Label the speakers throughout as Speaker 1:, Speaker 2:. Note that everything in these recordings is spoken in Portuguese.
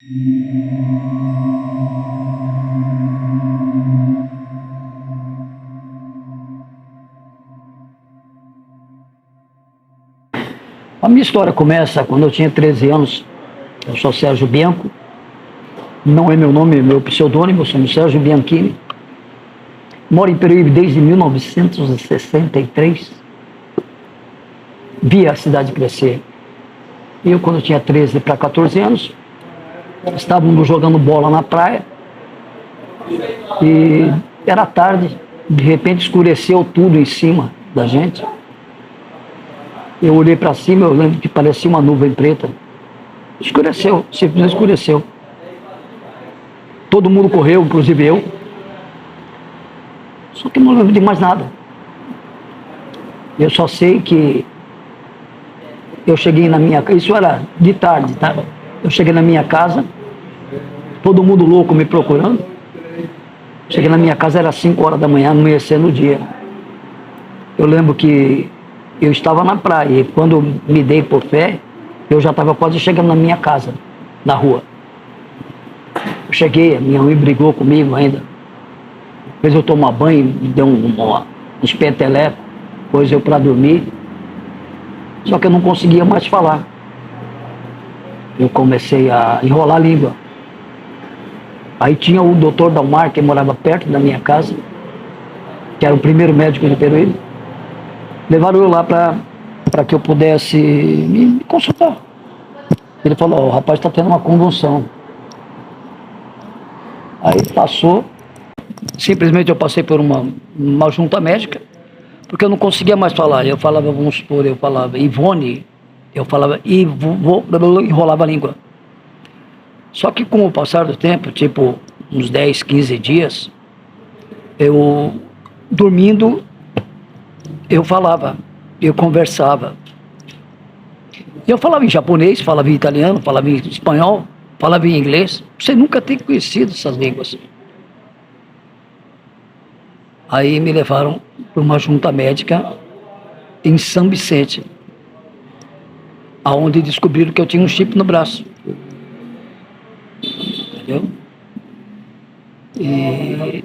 Speaker 1: A minha história começa quando eu tinha 13 anos. Eu sou Sérgio Bianco. Não é meu nome, é meu pseudônimo. Eu sou Sérgio Bianchini. Moro em Peruíbe desde 1963. Vi a cidade crescer. Eu, quando eu tinha 13 para 14 anos, estávamos jogando bola na praia. E era tarde. De repente escureceu tudo em cima da gente. Eu olhei para cima, eu lembro que parecia uma nuvem preta. Escureceu, simplesmente escureceu. Todo mundo correu, inclusive eu. Só que não lembro de mais nada. Eu só sei que eu cheguei na minha casa, isso era de tarde, tá? Eu cheguei na minha casa, todo mundo louco me procurando. Cheguei na minha casa, era 5 horas da manhã, amanhecendo o dia. Eu lembro que eu estava na praia e quando me dei por pé, eu já estava quase chegando na minha casa, na rua. Eu cheguei, a minha mãe brigou comigo ainda. Fez eu tomar banho, me deu uns petelecos, pôs eu para dormir. Só que eu não conseguia mais falar. Eu comecei a enrolar a língua. Aí tinha o doutor Dalmar, que morava perto da minha casa, que era o primeiro médico de Peruíbe. Levaram eu lá para que eu pudesse me consultar. Ele falou, o rapaz está tendo uma convulsão. Aí passou, simplesmente eu passei por uma junta médica, porque eu não conseguia mais falar. Eu falava, vamos supor, eu falava Ivone, eu falava enrolava a língua. Só que com o passar do tempo, tipo uns 10, 15 dias, eu dormindo, eu falava, eu conversava. Eu falava em japonês, falava em italiano, falava em espanhol, falava em inglês. Você nunca tem conhecido essas línguas. Aí me levaram para uma junta médica em São Vicente, aonde descobriram que eu tinha um chip no braço. Entendeu? E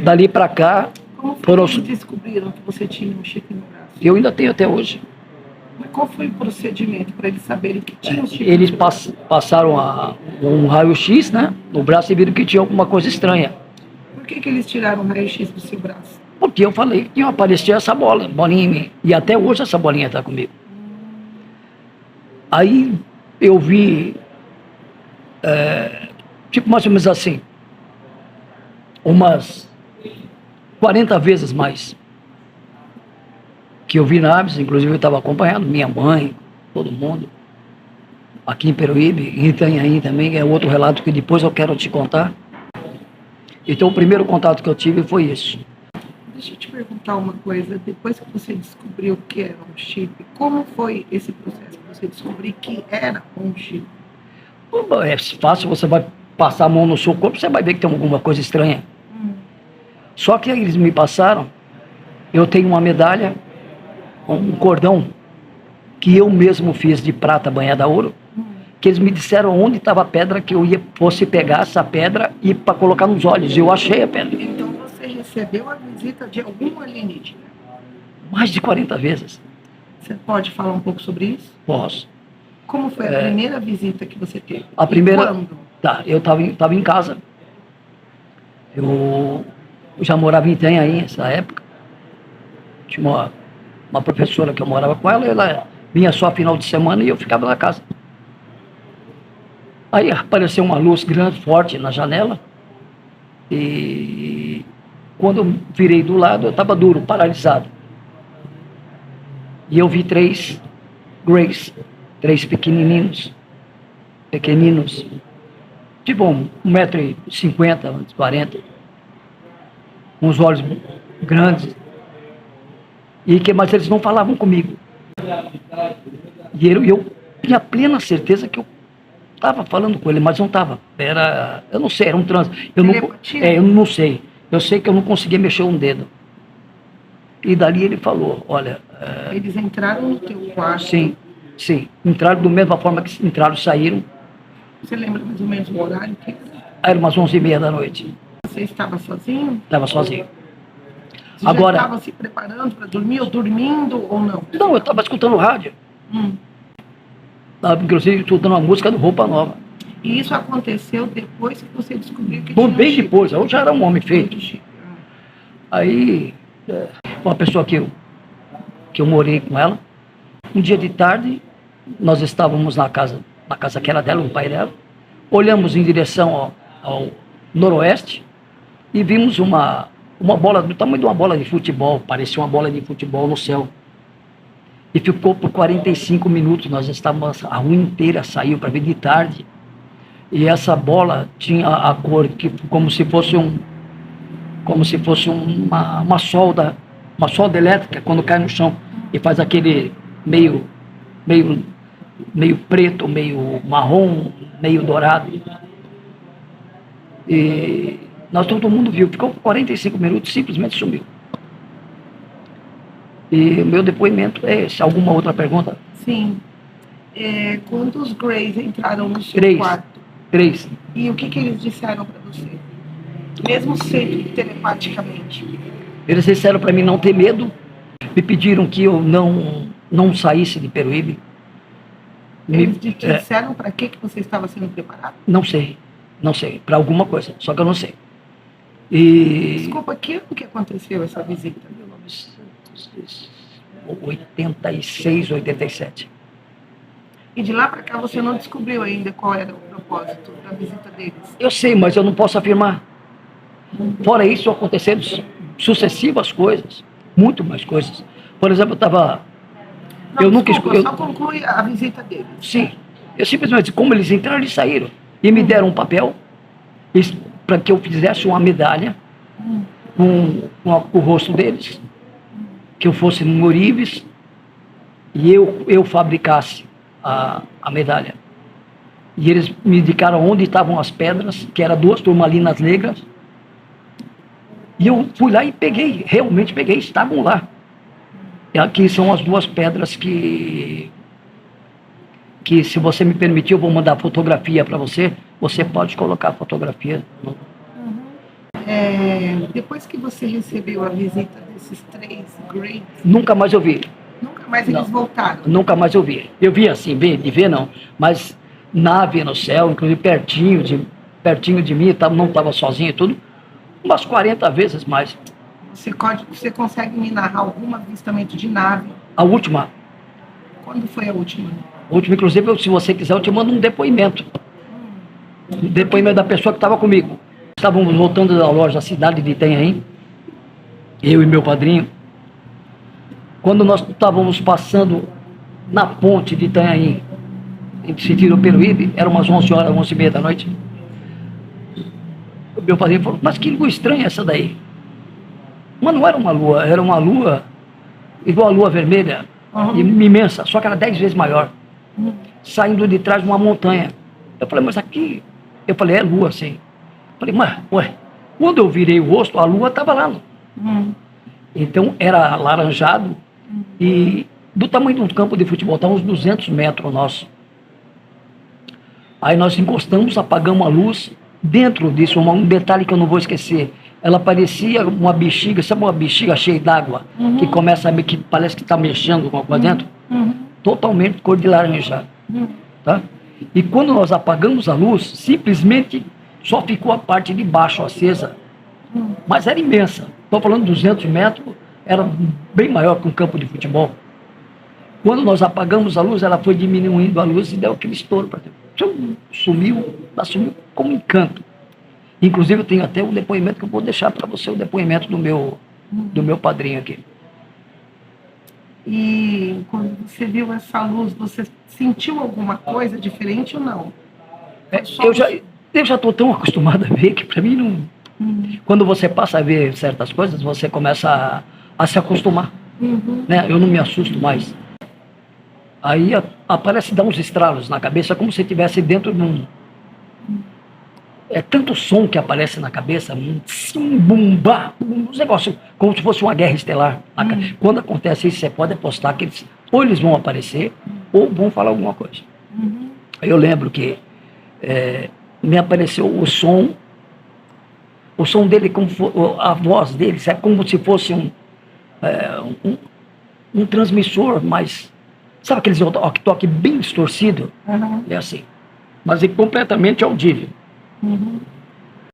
Speaker 1: dali para cá...
Speaker 2: Como foi que eles descobriram que você tinha um chip no braço?
Speaker 1: Eu ainda tenho até hoje.
Speaker 2: Mas qual foi o procedimento para eles saberem que tinha um chip?
Speaker 1: Eles passaram um raio-x, né, no braço e viram que tinha alguma coisa estranha.
Speaker 2: Por que eles tiraram o raio-x do seu braço?
Speaker 1: Porque eu falei que tinha aparecido essa bolinha em mim. E até hoje essa bolinha está comigo. Aí eu vi, tipo mais ou menos assim, umas 40 vezes mais que eu vi naves, inclusive eu estava acompanhando minha mãe, todo mundo, aqui em Peruíbe, em Itanhaém também, é outro relato que depois eu quero te contar. Então o primeiro contato que eu tive foi isso.
Speaker 2: Deixa eu te perguntar uma coisa, depois que você descobriu que era um chip, como foi esse processo para você descobrir que era um chip?
Speaker 1: É fácil, você vai passar a mão no seu corpo, você vai ver que tem alguma coisa estranha. Só que eles me passaram, eu tenho uma medalha, um cordão, que eu mesmo fiz de prata banhada a ouro, que eles me disseram onde estava a pedra, que eu fosse pegar essa pedra e para colocar nos olhos. Eu achei a pedra.
Speaker 2: Então você recebeu a visita de algum alienígena?
Speaker 1: Mais de 40 vezes.
Speaker 2: Você pode falar um pouco sobre isso?
Speaker 1: Posso.
Speaker 2: Como foi a primeira visita que você teve?
Speaker 1: A primeira...
Speaker 2: Quando?
Speaker 1: Tá, eu estava em casa. Eu já morava em Itanhaém nessa época. Tinha uma professora que eu morava com ela vinha só final de semana e eu ficava na casa. Aí apareceu uma luz grande, forte na janela. E quando eu virei do lado, eu estava duro, paralisado. E eu vi 3 Greys, 3 pequenininhos, tipo 1,50 m, 1,40 m, com os olhos grandes, mas eles não falavam comigo. E eu tinha plena certeza que eu estava falando com ele, mas não estava. Eu não sei, era um transe. Eu não sei. Eu sei que eu não conseguia mexer um dedo. E dali ele falou, olha...
Speaker 2: Eles entraram no teu quarto?
Speaker 1: Sim. Entraram da mesma forma que entraram, saíram.
Speaker 2: Você lembra mais ou menos o horário que
Speaker 1: Era umas 11h30 da noite.
Speaker 2: você estava sozinho?
Speaker 1: Estava sozinho.
Speaker 2: Você
Speaker 1: Agora-
Speaker 2: já estava se preparando para dormir, ou dormindo, ou não?
Speaker 1: Não, eu estava escutando rádio.
Speaker 2: Hum.
Speaker 1: Estava, inclusive, escutando uma música do Roupa Nova.
Speaker 2: E isso aconteceu depois que você descobriu que tinha
Speaker 1: Bom, bem
Speaker 2: chip?
Speaker 1: depois, eu já era um homem feito.
Speaker 2: Chip.
Speaker 1: Aí, uma pessoa que eu morei com ela, um dia de tarde, nós estávamos na casa que era dela, o pai dela, olhamos em direção ao noroeste e vimos uma bola do tamanho de uma bola de futebol, parecia uma bola de futebol no céu. E ficou por 45 minutos, nós estávamos, a rua inteira saiu para ver de tarde. E essa bola tinha a cor como se fosse uma solda elétrica quando cai no chão e faz aquele meio preto, meio marrom, meio dourado. E todo mundo viu, ficou por 45 minutos, simplesmente sumiu. E o meu depoimento é esse. Alguma outra pergunta?
Speaker 2: Sim. Quando os Greys entraram no seu
Speaker 1: 3.
Speaker 2: quarto,
Speaker 1: 3.
Speaker 2: e o que eles disseram para você? Mesmo sendo telepaticamente.
Speaker 1: Eles disseram para mim não ter medo, me pediram que eu não saísse de Peruíbe.
Speaker 2: Eles te disseram para que você estava sendo preparado?
Speaker 1: Não sei, para alguma coisa, só que eu não sei. E...
Speaker 2: Desculpa, que ano que aconteceu essa visita?
Speaker 1: 1986, 87.
Speaker 2: E de lá para cá você não descobriu ainda qual era o propósito da visita deles?
Speaker 1: Eu sei, mas eu não posso afirmar. Fora isso, aconteceram sucessivas coisas, muito mais coisas. Por exemplo,
Speaker 2: Só conclui a visita deles.
Speaker 1: Sim, eu simplesmente, como eles entraram e saíram, e me deram um papel para que eu fizesse uma medalha com o rosto deles, que eu fosse no ourives e eu fabricasse a medalha. E eles me indicaram onde estavam as pedras, que eram 2 turmalinas negras. E eu fui lá e realmente peguei, estavam lá. E aqui são as 2 pedras que se você me permitir, eu vou mandar fotografia para você. Você pode colocar a fotografia.
Speaker 2: Depois que você recebeu a visita desses 3 Greys,
Speaker 1: Nunca mais eu vi.
Speaker 2: nunca mais eles voltaram?
Speaker 1: Nunca mais eu vi. Eu vi assim, de ver não, mas nave no céu, inclusive pertinho de mim, não estava sozinho e tudo, umas 40 vezes mais.
Speaker 2: Você consegue me narrar algum avistamento de nave?
Speaker 1: A última,
Speaker 2: Quando foi a última?
Speaker 1: inclusive, se você quiser, eu te mando um depoimento. Um depoimento da pessoa que estava comigo. Estávamos voltando da loja da cidade de Itanhaém, eu e meu padrinho. Quando nós estávamos passando na ponte de Itanhaém, em sentido Peruíbe, eram umas 11 horas, 11h30 da noite. O meu padrinho falou, mas que lua estranha essa daí? Mas não era uma lua igual a lua vermelha, imensa, só que era 10 vezes maior, saindo de trás de uma montanha. Eu falei, mas aqui... Eu falei, é lua, sim. Eu falei, mas, quando eu virei o rosto, a lua estava lá. Então, era alaranjado e do tamanho de um campo de futebol, estava uns 200 metros nosso. Aí nós encostamos, apagamos a luz. Dentro disso, um detalhe que eu não vou esquecer, ela parecia uma bexiga, sabe uma bexiga cheia d'água, que começa que parece que está mexendo com alguma coisa dentro? Totalmente cor de laranja. Tá? E quando nós apagamos a luz, simplesmente só ficou a parte de baixo acesa, mas era imensa. Estou falando de 200 metros, era bem maior que um campo de futebol. Quando nós apagamos a luz, ela foi diminuindo a luz e deu aquele estouro para dentro. Ela sumiu como um encanto. Inclusive, eu tenho até um depoimento que eu vou deixar para você, o depoimento do meu padrinho aqui.
Speaker 2: E quando você viu essa luz, você sentiu alguma coisa diferente ou não?
Speaker 1: Eu já estou tão acostumado a ver que para mim não... Quando você passa a ver certas coisas, você começa a se acostumar. Né? Eu não me assusto mais. Aí aparece dar uns estralos na cabeça, como se estivesse dentro de um... É tanto som que aparece na cabeça, um negócio, como se fosse uma guerra estelar. Quando acontece isso, você pode apostar que ou eles vão aparecer, ou vão falar alguma coisa. Eu lembro que me apareceu o som dele, a voz dele, sabe, como se fosse um transmissor, mas sabe aqueles walkie-talkie bem distorcido?
Speaker 2: Uhum.
Speaker 1: É assim, mas é completamente audível.
Speaker 2: Uhum.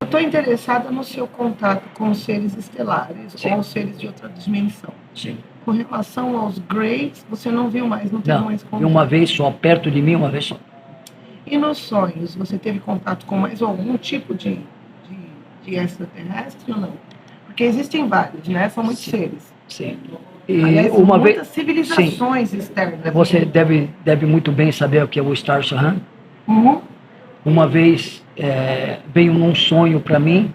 Speaker 2: Eu estou interessada no seu contato com os seres estelares,
Speaker 1: Sim.
Speaker 2: ou os seres de outra dimensão.
Speaker 1: Sim.
Speaker 2: Com relação aos Greys, você não viu mais, não teve
Speaker 1: Não,
Speaker 2: mais
Speaker 1: e
Speaker 2: contato.
Speaker 1: uma vez só, perto de mim, uma vez só.
Speaker 2: E nos sonhos, você teve contato com mais algum tipo de extraterrestre ou não? Porque existem vários, né? São muitos
Speaker 1: Sim.
Speaker 2: seres.
Speaker 1: Sim. E
Speaker 2: Aliás,
Speaker 1: uma vez,
Speaker 2: muitas civilizações externas.
Speaker 1: você deve muito bem saber o que é o Star Sahan.
Speaker 2: Uhum.
Speaker 1: Uma vez veio num sonho para mim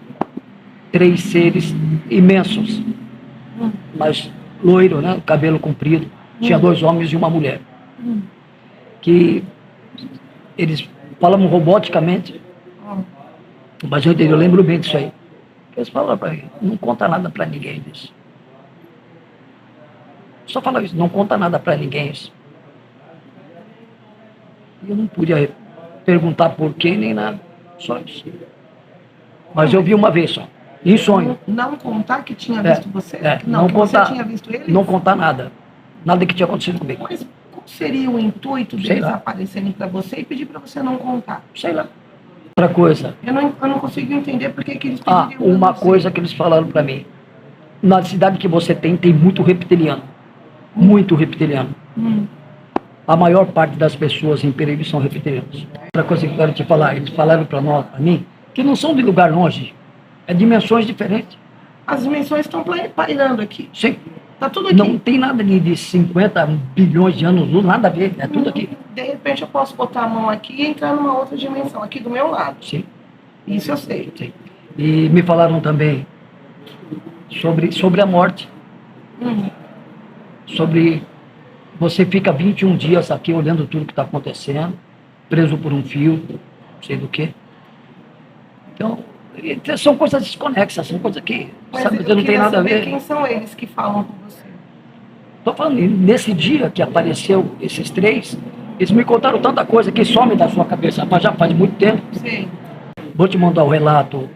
Speaker 1: 3 seres imensos, mas loiro, né? Cabelo comprido. Tinha 2 homens e uma mulher. Que eles falavam roboticamente, mas eu lembro bem disso aí. Eles falaram para mim, não conta nada para ninguém disso. Só fala isso, não conta nada para ninguém isso. E eu não podia perguntar por quê nem nada, só isso. Mas eu vi uma vez só, em sonho.
Speaker 2: Não contar que tinha visto você?
Speaker 1: Não
Speaker 2: que
Speaker 1: contar,
Speaker 2: você tinha visto eles?
Speaker 1: não contar nada. Nada que tinha acontecido comigo.
Speaker 2: Mas qual seria o intuito
Speaker 1: Sei
Speaker 2: deles
Speaker 1: lá.
Speaker 2: aparecerem para você e pedir para você não contar?
Speaker 1: Sei lá. Outra coisa.
Speaker 2: Eu não consigo entender por que eles pediriam pra
Speaker 1: Uma
Speaker 2: você.
Speaker 1: coisa que eles falaram para mim. Na cidade que você tem muito reptiliano. Muito reptiliano. A maior parte das pessoas em perigo são reptilianos. Outra coisa que eu quero te falar, eles falaram para mim, que não são de lugar longe, é dimensões diferentes.
Speaker 2: As dimensões estão pairando aqui.
Speaker 1: Sim.
Speaker 2: Tá tudo aqui.
Speaker 1: Não tem nada de 50 bilhões de anos, nada a ver, é tudo aqui.
Speaker 2: De repente eu posso botar a mão aqui e entrar numa outra dimensão, aqui do meu lado.
Speaker 1: Sim.
Speaker 2: Isso eu sei.
Speaker 1: Sim. E me falaram também sobre a morte. Sobre você fica 21 dias aqui olhando tudo que está acontecendo, preso por um fio, não sei do que. Então, são coisas desconexas, são coisas que
Speaker 2: Mas
Speaker 1: sabe,
Speaker 2: eu
Speaker 1: não tem nada a ver.
Speaker 2: Quem são eles que falam com você?
Speaker 1: Estou falando, nesse dia que apareceu esses 3, eles me contaram tanta coisa que some da sua cabeça, mas já faz muito tempo.
Speaker 2: Sim.
Speaker 1: Vou te mandar o relato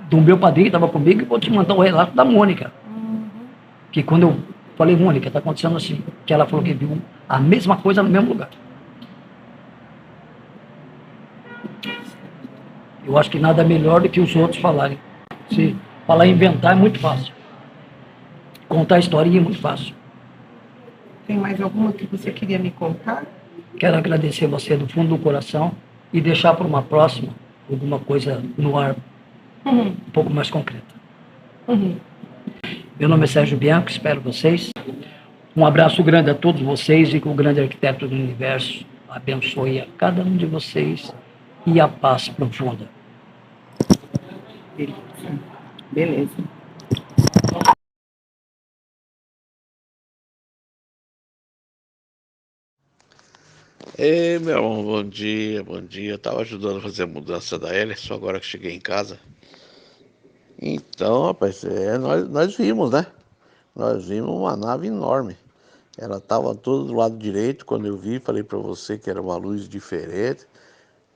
Speaker 1: do meu padrinho que estava comigo e vou te mandar o relato da Mônica. Que quando eu falei, Mônica, está acontecendo assim, que ela falou que viu a mesma coisa no mesmo lugar. Eu acho que nada melhor do que os outros falarem. Se falar inventar é muito fácil. Contar a historinha é muito fácil.
Speaker 2: Tem mais alguma que você queria me contar?
Speaker 1: Quero agradecer você do fundo do coração e deixar para uma próxima alguma coisa no ar um pouco mais concreta. Meu nome é Sérgio Bianco, espero vocês. Um abraço grande a todos vocês e que o grande arquiteto do universo abençoe a cada um de vocês e a paz profunda.
Speaker 2: Beleza.
Speaker 3: Ei, meu irmão, bom dia, bom dia. Eu tava ajudando a fazer a mudança da Hélia, só agora que cheguei em casa. Então, rapaz, nós vimos, né? Nós vimos uma nave enorme. Ela tava toda do lado direito, quando eu vi, falei pra você que era uma luz diferente.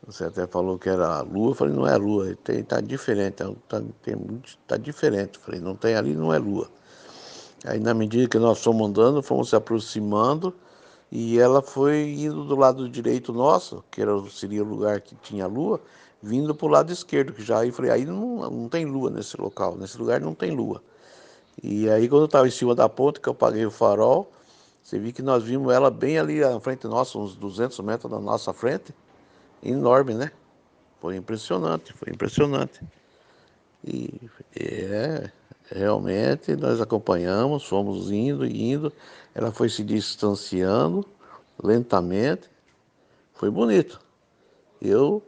Speaker 3: Você até falou que era a lua, eu falei, não é a lua, tá diferente, tá diferente. Eu falei, não tem ali, não é lua. Aí na medida que nós fomos andando, fomos se aproximando, e ela foi indo do lado direito nosso, seria o lugar que tinha lua, vindo para o lado esquerdo, que já aí falei, aí não tem lua nesse local, nesse lugar não tem lua. E aí quando eu estava em cima da ponte, que eu apaguei o farol, você viu que nós vimos ela bem ali à frente nossa, uns 200 metros da nossa frente, enorme, né? Foi impressionante, foi impressionante. E realmente nós acompanhamos, fomos indo e indo, ela foi se distanciando lentamente, foi bonito. Eu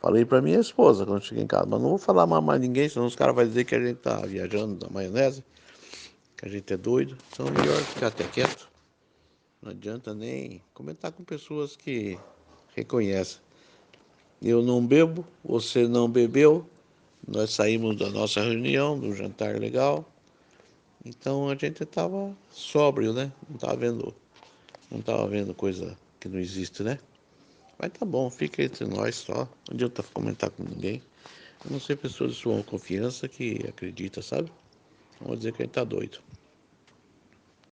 Speaker 3: falei para minha esposa quando cheguei em casa, mas não vou falar mais ninguém, senão os caras vão dizer que a gente tá viajando da maionese, que a gente é doido, então é melhor ficar até quieto. Não adianta nem comentar com pessoas que reconhecem. Eu não bebo, você não bebeu, nós saímos da nossa reunião, do jantar legal, então a gente estava sóbrio, né? Não estava vendo coisa que não existe, né? Mas tá bom, fica entre nós só. Não adianta comentar com ninguém. Eu não sei pessoas de sua confiança que acredita, sabe? Vamos dizer que ele tá doido.